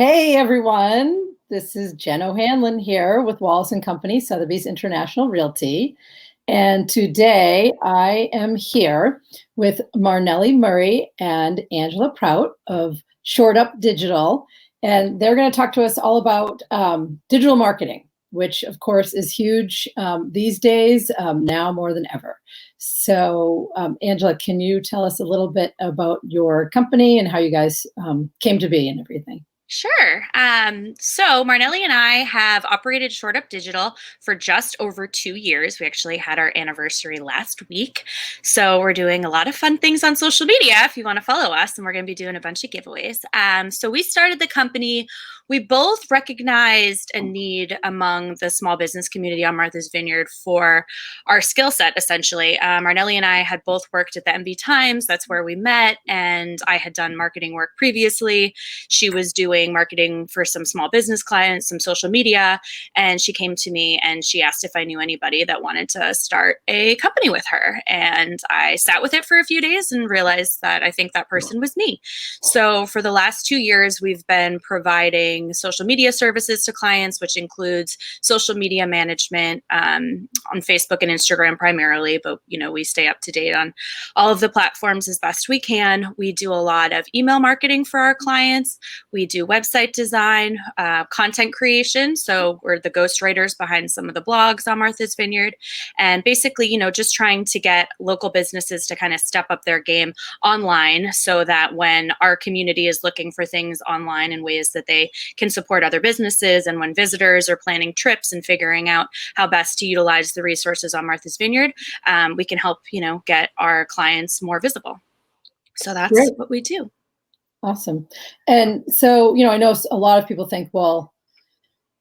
Hey everyone, this is Jen O'Hanlon here with Wallace and Company, Sotheby's International Realty. And today I am here with Marnely Murray and Angela Prout of Short Up Digital. And they're going to talk to us all about digital marketing, which of course is huge these days, now more than ever. So Angela, can you tell us a little bit about your company and how you guys came to be and everything? Sure. So Marnely and I have operated Short Up Digital for just over 2 years. We actually had our anniversary last week. So we're doing a lot of fun things on social media if you want to follow us, and we're going to be doing a bunch of giveaways. So we started the company. We both recognized a need among the small business community on Martha's Vineyard for our skill set, essentially. Marnely and I had both worked at the MV Times. That's where we met. And I had done marketing work previously. She was doing marketing for some small business clients, some social media. And she came to me and she asked if I knew anybody that wanted to start a company with her. And I sat with it for a few days and realized that I think that person was me. So for the last 2 years, we've been providing social media services to clients, which includes social media management on Facebook and Instagram primarily, but we stay up to date on all of the platforms as best we can. We do a lot of email marketing for our clients. We do website design, content creation. So we're the ghostwriters behind some of the blogs on Martha's Vineyard. And basically, just trying to get local businesses to kind of step up their game online so that when our community is looking for things online in ways that they can support other businesses, and when visitors are planning trips and figuring out how best to utilize the resources on Martha's Vineyard, we can help, get our clients more visible. So that's Great. what we do. Awesome. And so, I know a lot of people think, well,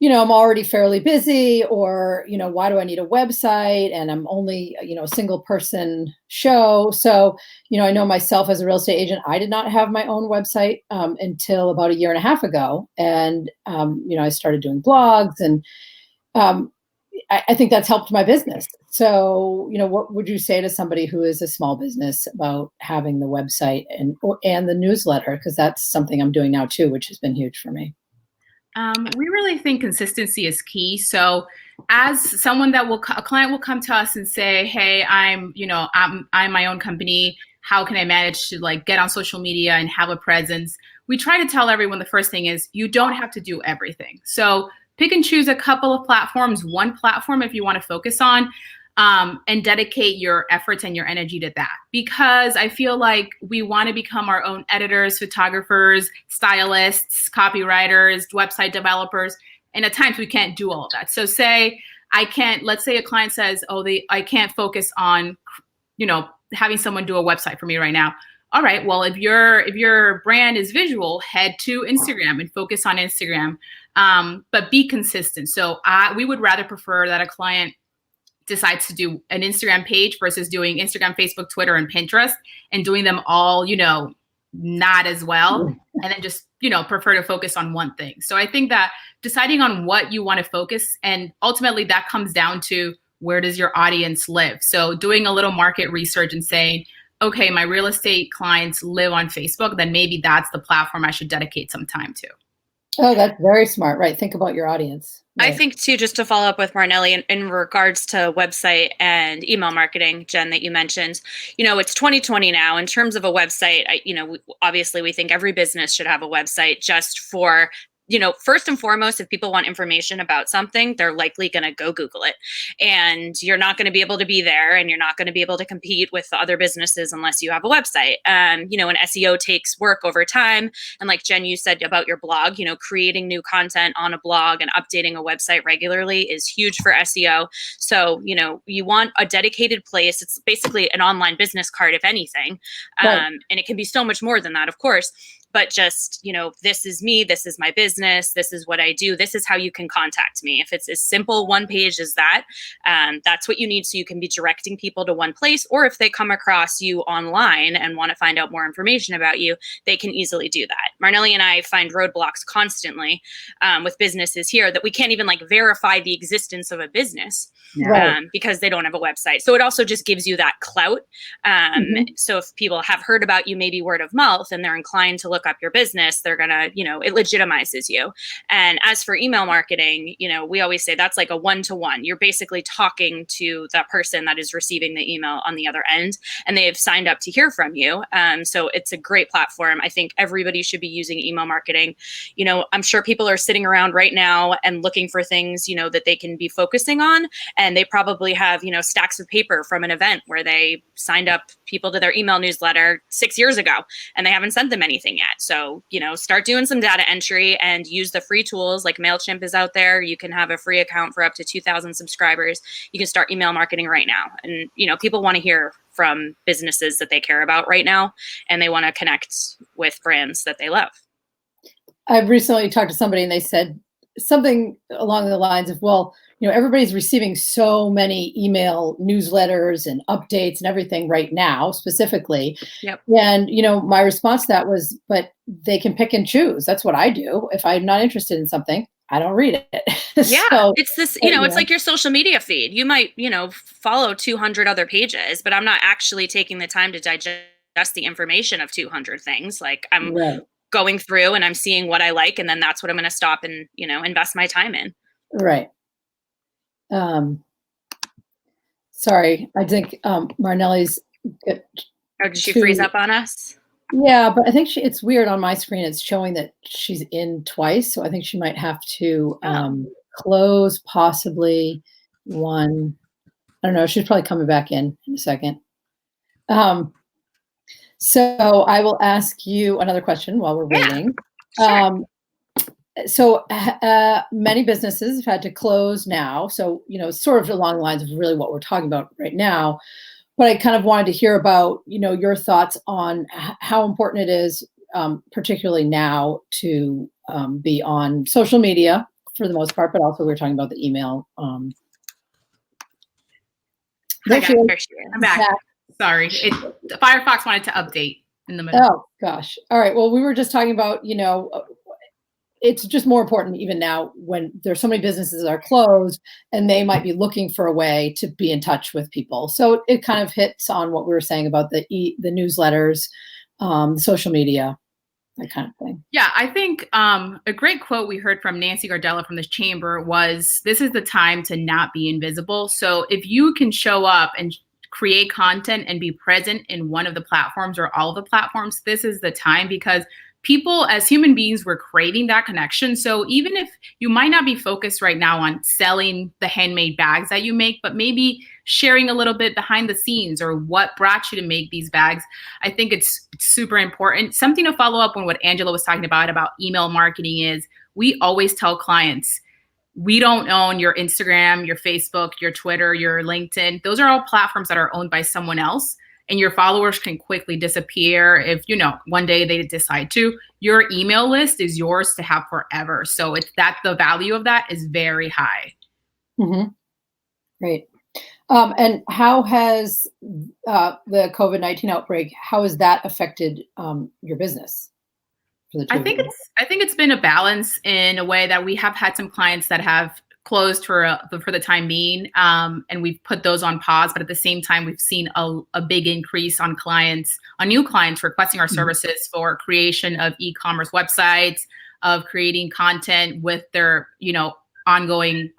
I'm already fairly busy, or, why do I need a website? And I'm only, a single person show. So, I know myself as a real estate agent, I did not have my own website until about a year and a half ago. And, I started doing blogs, and I think that's helped my business. So, what would you say to somebody who is a small business about having the website and the newsletter? Because that's something I'm doing now too, which has been huge for me. We really think consistency is key. So as someone a client will come to us and say, hey, I'm my own company. How can I manage to get on social media and have a presence? We try to tell everyone the first thing is you don't have to do everything. So pick and choose a couple of platforms, one platform if you want to focus on, and dedicate your efforts and your energy to that. Because I feel like we want to become our own editors, photographers, stylists, copywriters, website developers. And at times we can't do all of that. So let's say a client says, I can't focus on, having someone do a website for me right now. All right, well, if your brand is visual, head to Instagram and focus on Instagram, but be consistent. So we would rather prefer that a client decides to do an Instagram page versus doing Instagram, Facebook, Twitter, and Pinterest, and doing them all, not as well, and then just, prefer to focus on one thing. So I think that deciding on what you want to focus, and ultimately that comes down to where does your audience live? So doing a little market research and saying, okay, my real estate clients live on Facebook, then maybe that's the platform I should dedicate some time to. Oh, that's very smart. Right. Think about your audience. Right. I think too, just to follow up with Marnely in regards to website and email marketing, Jen, that you mentioned, it's 2020 now. In terms of a website, obviously we think every business should have a website just for, first and foremost, if people want information about something, they're likely going to go Google it. And you're not going to be able to be there, and you're not going to be able to compete with the other businesses unless you have a website. And SEO takes work over time. And like Jen, you said about your blog, creating new content on a blog and updating a website regularly is huge for SEO. So, you want a dedicated place. It's basically an online business card, if anything. Right. And it can be so much more than that, of course. But just, this is me, this is my business, this is what I do, this is how you can contact me. If it's as simple one page as that, that's what you need so you can be directing people to one place. Or if they come across you online and want to find out more information about you, they can easily do that. Marnely and I find roadblocks constantly with businesses here that we can't even verify the existence of a business. Right. Because they don't have a website. So it also just gives you that clout. So if people have heard about you, maybe word of mouth, and they're inclined to look up your business, they're going to, it legitimizes services you. And as for email marketing, we always say that's like a one-to-one. You're basically talking to that person that is receiving the email on the other end, and they've signed up to hear from you. So it's a great platform. I think everybody should be using email marketing. I'm sure people are sitting around right now and looking for things, that they can be focusing on. And they probably have, stacks of paper from an event where they signed up people to their email newsletter 6 years ago and they haven't sent them anything yet. So, start doing some data entry and use the free tools like MailChimp is out there. You can have a free account for up to 2,000 subscribers. You can start email marketing right now. And, people want to hear from businesses that they care about right now, and they want to connect with brands that they love. I've recently talked to somebody and they said something along the lines of, well, everybody's receiving so many email newsletters and updates and everything right now, specifically. Yep. And, my response to that was, but they can pick and choose. That's what I do. If I'm not interested in something, I don't read it. Yeah. So, it's this, it's like your social media feed. You might, follow 200 other pages, but I'm not actually taking the time to digest the information of 200 things. Like I'm going through and I'm seeing what I like, and then that's what I'm going to stop and, invest my time in. Right. Sorry, I think Marnely's. Did she freeze up on us? Yeah, but I think it's weird on my screen. It's showing that she's in twice, so I think she might have to close possibly one. I don't know. She's probably coming back in a second. So I will ask you another question while we're waiting. Sure. So many businesses have had to close now. So, sort of along the lines of really what we're talking about right now. But I kind of wanted to hear about, your thoughts on how important it is, particularly now, to be on social media for the most part, but also we're talking about the email. I'm back. Sorry. Firefox wanted to update in the middle. Oh, gosh. All right. Well, we were just talking about, it's just more important even now when there's so many businesses that are closed and they might be looking for a way to be in touch with people. So it kind of hits on what we were saying about the newsletters, social media, that kind of thing. Yeah, I think a great quote we heard from Nancy Gardella from this chamber was, this is the time to not be invisible. So if you can show up and create content and be present in one of the platforms or all of the platforms, this is the time, because people as human beings, we're craving that connection. So even if you might not be focused right now on selling the handmade bags that you make, but maybe sharing a little bit behind the scenes or what brought you to make these bags, I think it's super important. Something to follow up on what Angela was talking about email marketing is, we always tell clients, we don't own your Instagram, your Facebook, your Twitter, your LinkedIn. Those are all platforms that are owned by someone else. And your followers can quickly disappear if, one day they decide to. Your email list is yours to have forever. So the value of that is very high. Mm-hmm. Great. And how has the COVID-19 outbreak, how has that affected your business? I think it's been a balance in a way that we have had some clients that have closed for the time being, and we've put those on pause. But at the same time, we've seen a big increase on new clients requesting our services for creation of e-commerce websites, of creating content with their ongoing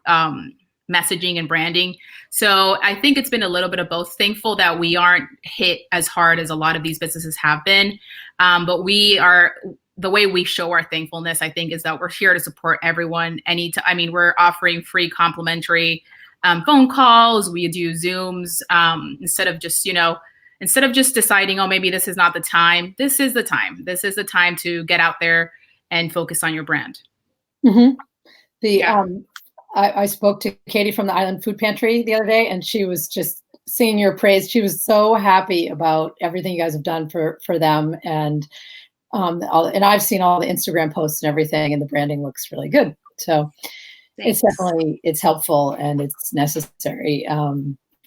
messaging and branding. So I think it's been a little bit of both. Thankful that we aren't hit as hard as a lot of these businesses have been, but the way we show our thankfulness, I think, is that we're here to support everyone. We're offering free complimentary phone calls. We do Zooms instead of just deciding, oh, maybe this is not the time. This is the time. This is the time to get out there and focus on your brand. Mm-hmm. I spoke to Katie from the Island Food Pantry the other day, and she was just singing your praise. She was so happy about everything you guys have done for them, and I've seen all the Instagram posts and everything, and the branding looks really good. So Thanks. It's helpful and it's necessary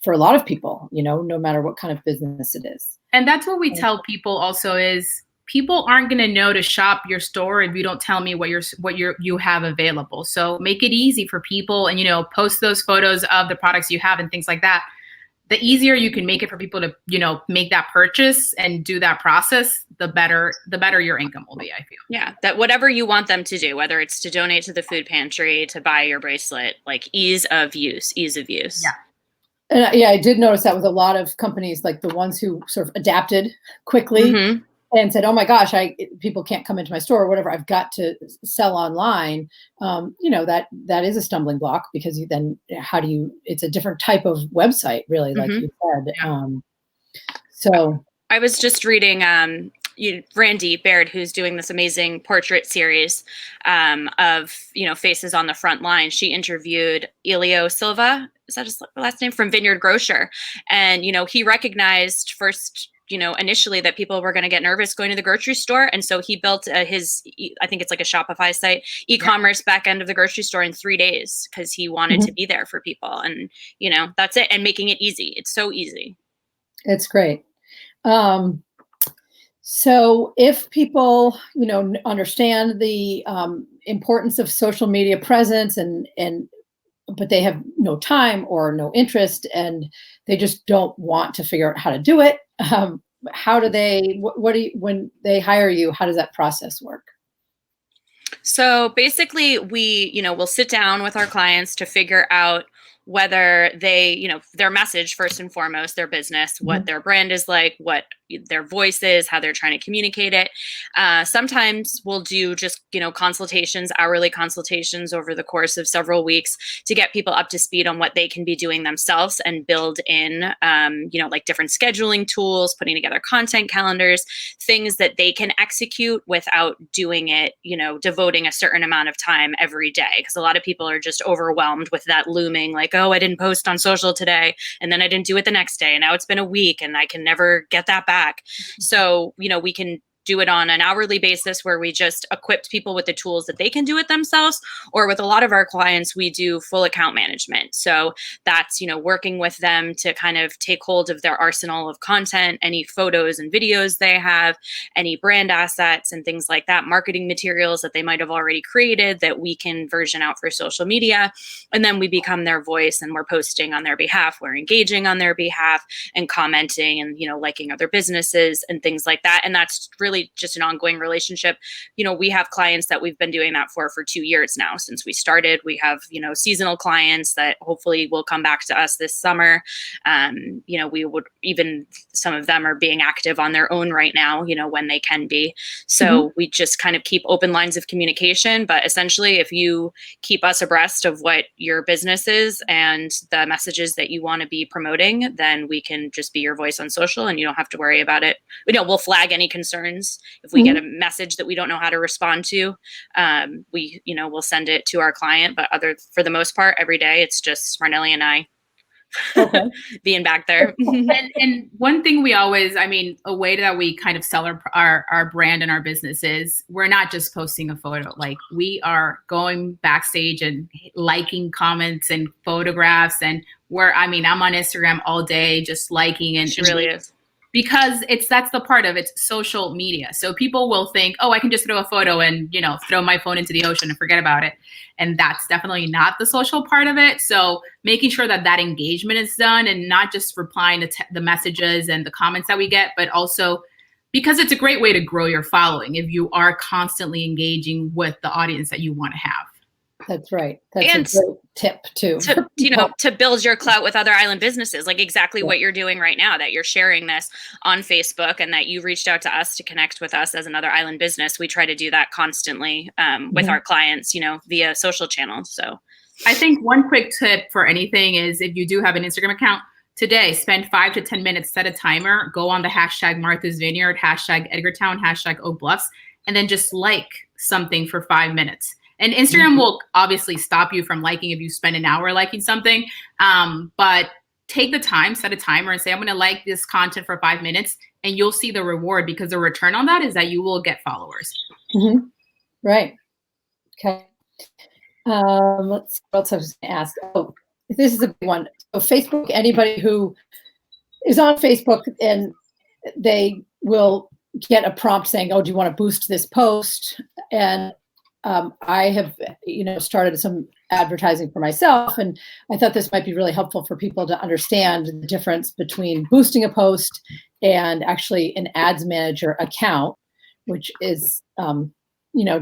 for a lot of people, no matter what kind of business it is. And that's what we tell people also is, people aren't going to know to shop your store if you don't tell me what you have available. So make it easy for people and, post those photos of the products you have and things like that. the easier you can make it for people to, make that purchase and do that process, the better your income will be, I feel. Yeah, that whatever you want them to do, whether it's to donate to the food pantry, to buy your bracelet, like ease of use. Yeah. And I did notice that with a lot of companies, like the ones who sort of adapted quickly and said, "Oh my gosh, people can't come into my store or whatever. I've got to sell online." That is a stumbling block, because it's a different type of website, really, like you said. Yeah. So I was just reading Randy Baird, who's doing this amazing portrait series of faces on the front line. She interviewed Elio Silva, is that his last name, from Vineyard Grocer, and he recognized first, initially, that people were going to get nervous going to the grocery store, and so he built I think it's like a Shopify site, e-commerce back end of the grocery store in 3 days, because he wanted to be there for people, and that's it, and making it easy. It's so easy. It's great. So if people, understand the importance of social media presence, but they have no time or no interest, and they just don't want to figure out how to do it, how do they? When they hire you, how does that process work? So basically, we'll sit down with our clients to figure out whether they, their message, first and foremost, their business, what their brand is like, what their voice is, how they're trying to communicate it. Sometimes we'll do just, consultations, hourly consultations over the course of several weeks to get people up to speed on what they can be doing themselves, and build in, like different scheduling tools, putting together content calendars, things that they can execute without doing it, devoting a certain amount of time every day. Because a lot of people are just overwhelmed with that looming, like, oh, I didn't post on social today, and then I didn't do it the next day, and now it's been a week, and I can never get that back. So, we can do it on an hourly basis, where we just equipped people with the tools that they can do it themselves. Or with a lot of our clients, we do full account management. So that's, working with them to kind of take hold of their arsenal of content, any photos and videos they have, any brand assets and things like that, marketing materials that they might have already created that we can version out for social media. And then we become their voice, and we're posting on their behalf, we're engaging on their behalf, and commenting, and, liking other businesses and things like that. And that's really just an ongoing relationship. We have clients that we've been doing that for 2 years now, since we started. We have, seasonal clients that hopefully will come back to us this summer. We would, even some of them are being active on their own right now, when they can be. So we just kind of keep open lines of communication. But essentially, if you keep us abreast of what your business is and the messages that you want to be promoting, then we can just be your voice on social, and you don't have to worry about it. We'll flag any concerns. If we get a message that we don't know how to respond to, we'll send it to our client. But for the most part, every day, it's just Marnely and I being back there. And one thing we always, a way that we kind of sell our brand and our business is, we're not just posting a photo. Like, we are going backstage and liking comments and photographs, and I'm on Instagram all day just liking, and she really is. Because that's the part of it's social media. So people will think, oh, I can just throw a photo and, throw my phone into the ocean and forget about it. And that's definitely not the social part of it. So making sure that engagement is done, and not just replying to the messages and the comments that we get, but also because it's a great way to grow your following if you are constantly engaging with the audience that you want to have. That's right. That's a great tip too. To build your clout with other island businesses, like exactly what you're doing right now, that you're sharing this on Facebook, and that you reached out to us to connect with us as another island business. We try to do that constantly with our clients, via social channels. So I think one quick tip for anything is, if you do have an Instagram account today, spend 5 to 10 minutes, set a timer, go on the hashtag Martha's Vineyard, hashtag Edgartown, hashtag Oak Bluffs, and then just like something for 5 minutes. And Instagram will obviously stop you from liking if you spend an hour liking something. But take the time, set a timer, and say, I'm going to like this content for 5 minutes, and you'll see the reward, because the return on that is that you will get followers. Right. Okay. Let's see what else I was going to ask. Oh, this is a big one. So Facebook, anybody who is on Facebook, and they will get a prompt saying, oh, do you want to boost this post? And I have, started some advertising for myself. And I thought this might be really helpful for people to understand the difference between boosting a post and actually an ads manager account, which is,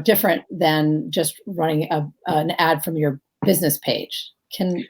different than just running an ad from your business page. Can,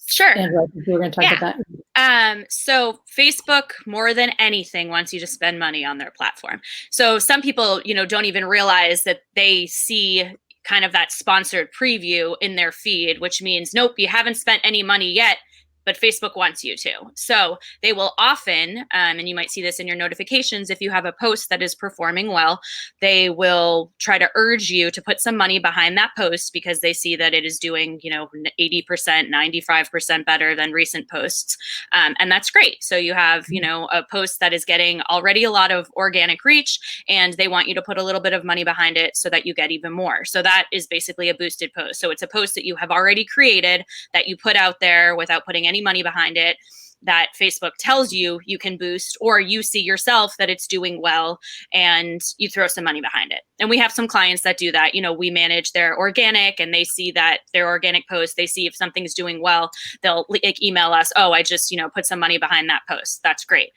Sure. Andrew, I think we were going to talk about that. So Facebook, more than anything, wants you to spend money on their platform. So some people, don't even realize that they see kind of that sponsored preview in their feed, which means, nope, you haven't spent any money yet, but Facebook wants you to. So they will often, and you might see this in your notifications, if you have a post that is performing well, they will try to urge you to put some money behind that post because they see that it is doing, 80%, 95% better than recent posts. And that's great. So you have, a post that is getting already a lot of organic reach, and they want you to put a little bit of money behind it so that you get even more. So that is basically a boosted post. So it's a post that you have already created that you put out there without putting any money behind it, that Facebook tells you you can boost, or you see yourself that it's doing well and you throw some money behind it. And we have some clients that do that. We manage their organic, and they see that their organic post, they see if something's doing well, they'll email us, oh, I just, put some money behind that post. That's great.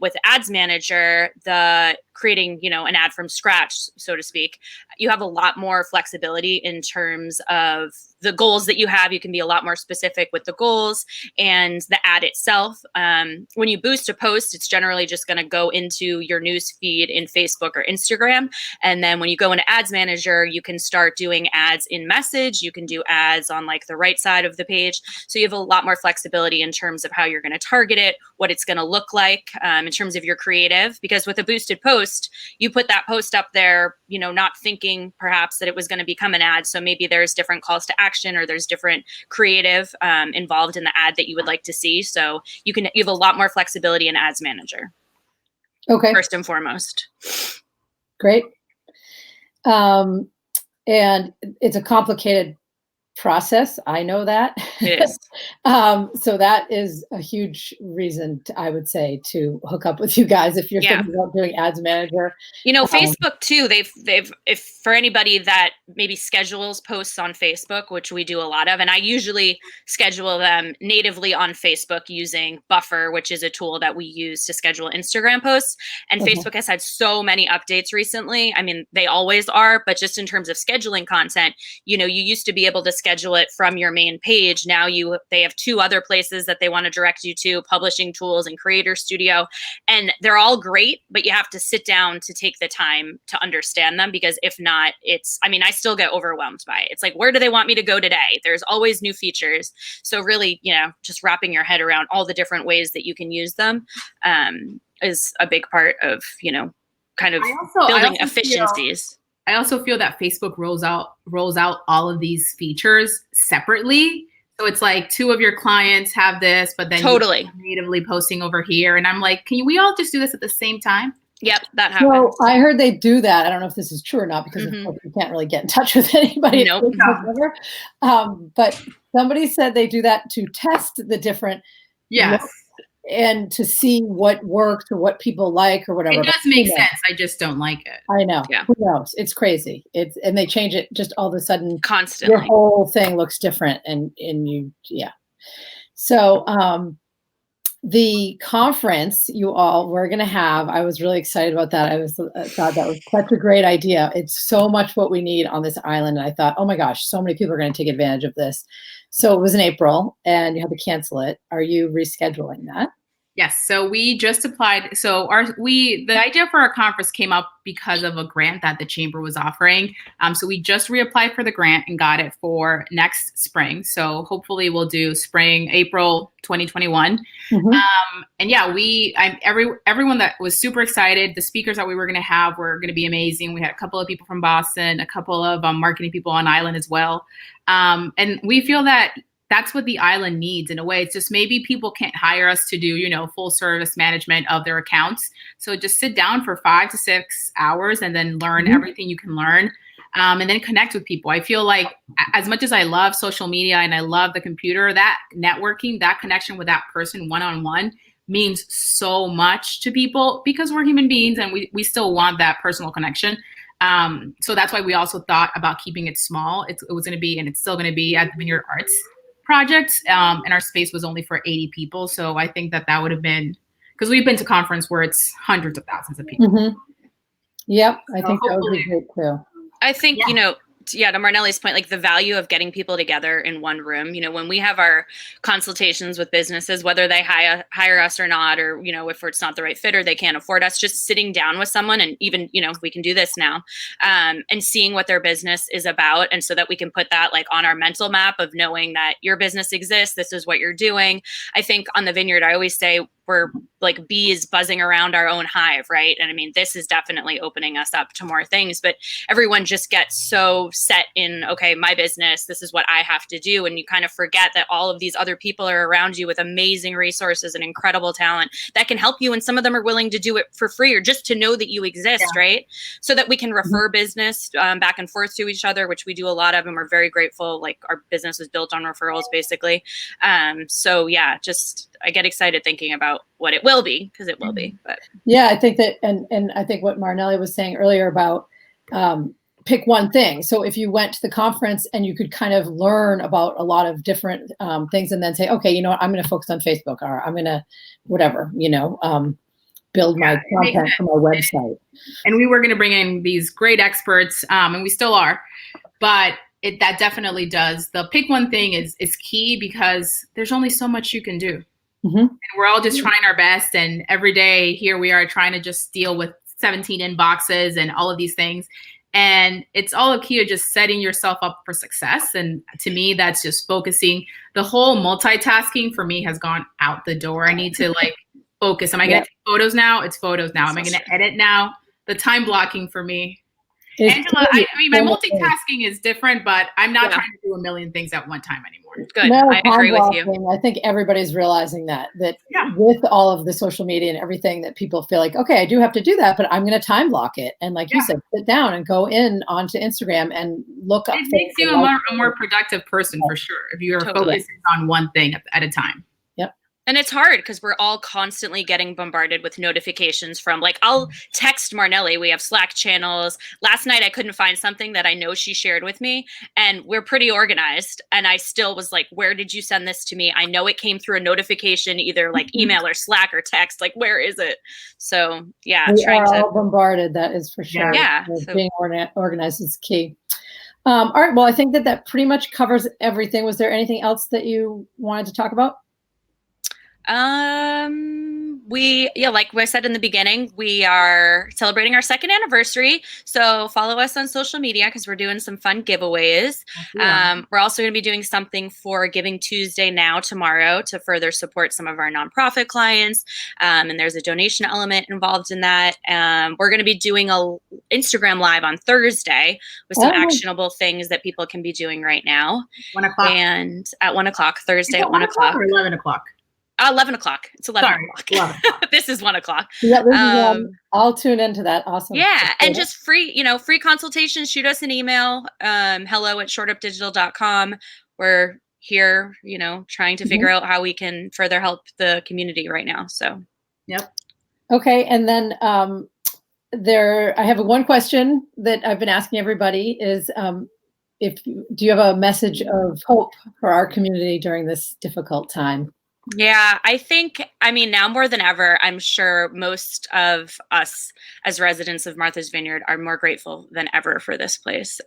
With Ads Manager, the creating, an ad from scratch, so to speak, you have a lot more flexibility in terms of the goals that you have. You can be a lot more specific with the goals and the ad itself. When you boost a post, it's generally just going to go into your news feed in Facebook or Instagram. And then when you go into Ads Manager, you can start doing ads in message. You can do ads on like the right side of the page. So you have a lot more flexibility in terms of how you're going to target it, what it's going to look like in terms of your creative. Because with a boosted post, you put that post up there, not thinking perhaps that it was going to become an ad. So maybe there's different calls to action, or there's different creative involved in the ad that you would like to see. So you have a lot more flexibility in Ads Manager. Okay. First and foremost. Great. And it's a complicated process. I know that. It is. So that is a huge reason, I would say, to hook up with you guys if you're thinking about doing Ads Manager. Facebook too. If for anybody that maybe schedules posts on Facebook, which we do a lot of, and I usually schedule them natively on Facebook using Buffer, which is a tool that we use to schedule Instagram posts. And Facebook has had so many updates recently. I mean, they always are, but just in terms of scheduling content, you used to be able to schedule it from your main page. Now they have two other places that they want to direct you to: Publishing Tools and Creator Studio. And they're all great, but you have to sit down to take the time to understand them, because if not, I still get overwhelmed by it. It's like, where do they want me to go today? There's always new features. So really, just wrapping your head around all the different ways that you can use them is a big part of, kind of building efficiencies. I also feel that Facebook rolls out all of these features separately. So it's like two of your clients have this, but then totally you're natively posting over here. And I'm like, can we all just do this at the same time? Yep, that happens. Well, I heard they do that. I don't know if this is true or not, because of course you can't really get in touch with anybody. Nope. But somebody said they do that to test the different Yes. and to see what works or what people like or whatever. It does make sense. I just don't like it. I know. Yeah. Who knows? It's crazy. And they change it just all of a sudden. Constantly. Your whole thing looks different, and you, yeah. So the conference you all were going to have, I was really excited about that. I thought that was such a great idea. It's so much what we need on this island. And I thought, oh my gosh, so many people are going to take advantage of this. So it was in April, and you had to cancel it. Are you rescheduling that? Yes. So we just applied. So the idea for our conference came up because of a grant that the chamber was offering. So we just reapplied for the grant and got it for next spring. So hopefully we'll do spring, April 2021. And yeah, everyone that was super excited. The speakers that we were going to have were going to be amazing. We had a couple of people from Boston, a couple of marketing people on island as well. And we feel that that's what the island needs in a way. It's just maybe people can't hire us to do, full service management of their accounts. So just sit down for 5 to 6 hours and then learn everything you can learn, and then connect with people. I feel like as much as I love social media and I love the computer, that networking, that connection with that person one-on-one means so much to people, because we're human beings and we still want that personal connection. So that's why we also thought about keeping it small. It was going to be, and it's still going to be, at the Vineyard Arts project. And our space was only for 80 people. So I think that would have been, because we've been to conference where it's hundreds of thousands of people. Mm-hmm. Yep, I think that would be great too. I think, to Marnely's point, like the value of getting people together in one room, when we have our consultations with businesses, whether they hire us or not, or, if it's not the right fit or they can't afford us, just sitting down with someone, and even, we can do this now, and seeing what their business is about. And so that we can put that like on our mental map of knowing that your business exists, this is what you're doing. I think on the Vineyard, I always say we're like bees buzzing around our own hive, right? And I mean, this is definitely opening us up to more things, but everyone just gets so set in, okay, my business, this is what I have to do. And you kind of forget that all of these other people are around you with amazing resources and incredible talent that can help you. And some of them are willing to do it for free or just to know that you exist, right? So that we can refer business back and forth to each other, which we do a lot of, and we're very grateful. Like our business is built on referrals, basically. So yeah, just I get excited thinking about what it will be, because it will be. But yeah, I think that, and I think what Marnely was saying earlier about pick one thing. So if you went to the conference and you could kind of learn about a lot of different things, and then say, okay, I'm going to focus on Facebook, or I'm going to whatever, build my content for my website. And we were going to bring in these great experts, and we still are, but that definitely does. The pick one thing is key, because there's only so much you can do. Mm-hmm. And we're all just trying our best. And every day here we are trying to just deal with 17 inboxes and all of these things. And it's all a key of just setting yourself up for success. And to me, that's just focusing. The whole multitasking for me has gone out the door. I need to focus. Am I going to take photos now? It's photos now. Am I going to edit now? The time blocking for me. Angela, I mean, my multitasking is different, but I'm not trying to do a million things at one time anymore. Good. No, I agree with you. I think everybody's realizing that with all of the social media and everything, that people feel like, okay, I do have to do that, but I'm going to time block it. And like you said, sit down and go onto Instagram and look up. It makes you a more productive person for sure, if you're focusing on one thing at a time. And it's hard because we're all constantly getting bombarded with notifications from, like, I'll text Marnely. We have Slack channels. Last night, I couldn't find something that I know she shared with me, and we're pretty organized. And I still was like, where did you send this to me? I know it came through a notification, either like email or Slack or text. Like, where is it? So yeah, we are all bombarded. That is for sure. Yeah. So being organized is key. All right. Well, I think that pretty much covers everything. Was there anything else that you wanted to talk about? Like I said in the beginning, we are celebrating our 2nd anniversary. So follow us on social media, because we're doing some fun giveaways. We're also going to be doing something for Giving Tuesday tomorrow to further support some of our nonprofit clients. And there's a donation element involved in that. We're going to be doing a Instagram live on Thursday with some actionable things that people can be doing right now. 1 o'clock. And at 1 o'clock, Thursday at 1 o'clock. Or 11 o'clock. 11 o'clock. It's 11 o'clock. 11 o'clock. This is 1 o'clock. Yeah, I'll tune into that. Awesome. Yeah. And just free consultations. Shoot us an email. hello@shortupdigital.com. We're here, trying to figure out how we can further help the community right now. So, yep. Okay. And then I have one question that I've been asking everybody is, do you have a message of hope for our community during this difficult time? Yeah, I think, now more than ever, I'm sure most of us as residents of Martha's Vineyard are more grateful than ever for this place.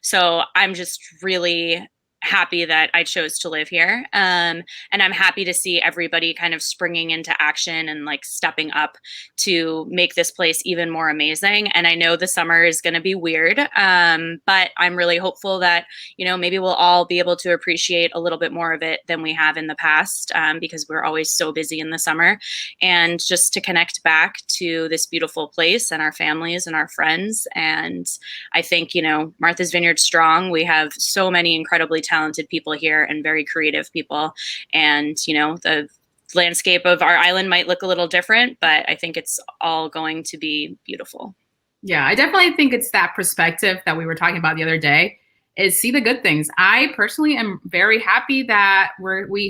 So I'm just really happy that I chose to live here. And I'm happy to see everybody kind of springing into action and stepping up to make this place even more amazing. And I know the summer is going to be weird, but I'm really hopeful that, maybe we'll all be able to appreciate a little bit more of it than we have in the past, because we're always so busy in the summer. And just to connect back to this beautiful place and our families and our friends. And I think, Martha's Vineyard strong. We have so many incredibly talented people here and very creative people. And, the landscape of our island might look a little different, but I think it's all going to be beautiful. Yeah, I definitely think it's that perspective that we were talking about the other day, is see the good things. I personally am very happy that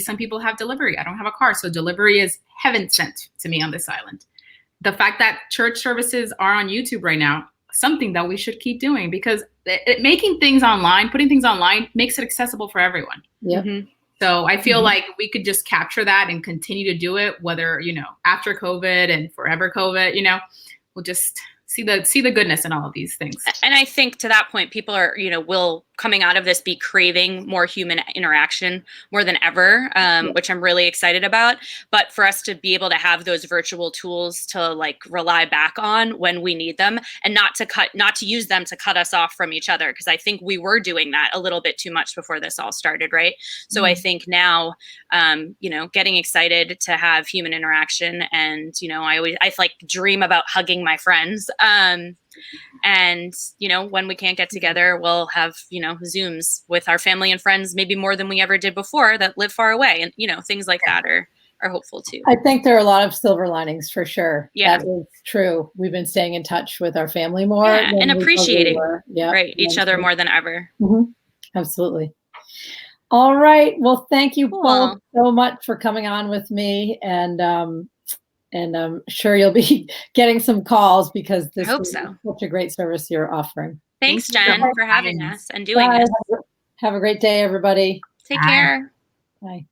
some people have delivery. I don't have a car, so delivery is heaven sent to me on this island. The fact that church services are on YouTube right now, something that we should keep doing, because making things online, putting things online, makes it accessible for everyone. Yeah. Mhm. So I feel like we could just capture that and continue to do it, whether, after COVID and forever COVID, we'll just see the goodness in all of these things. And I think to that point, people are, will coming out of this be craving more human interaction more than ever, which I'm really excited about. But for us to be able to have those virtual tools to like rely back on when we need them, and not to use them to cut us off from each other. Because I think we were doing that a little bit too much before this all started, right? So I think now, getting excited to have human interaction, and I like dream about hugging my friends. And, when we can't get together, we'll have, Zooms with our family and friends, maybe more than we ever did before, that live far away. And, things like that are hopeful too. I think there are a lot of silver linings for sure. Yeah. That is true. We've been staying in touch with our family more. Yeah, and appreciating each other more more than ever. Mm-hmm. Absolutely. All right. Well, thank you both so much for coming on with me. And I'm sure you'll be getting some calls, because this is such a great service you're offering. Thanks, Jen, for having us and doing this. Have a great day, everybody. Take care. Bye.